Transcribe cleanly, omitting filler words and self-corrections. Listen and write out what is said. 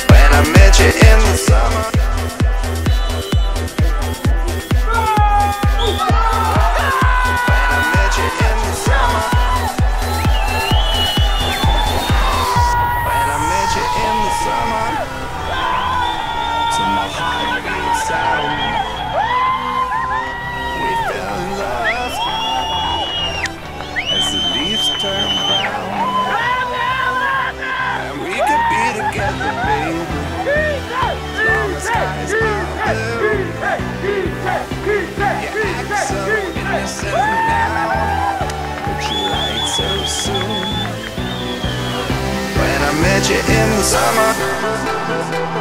When I met you in the summer. Turn brown, and we could be together, baby, as long as skies are blue. You act so innocent now, but you lied so soon. When I met you in the summer.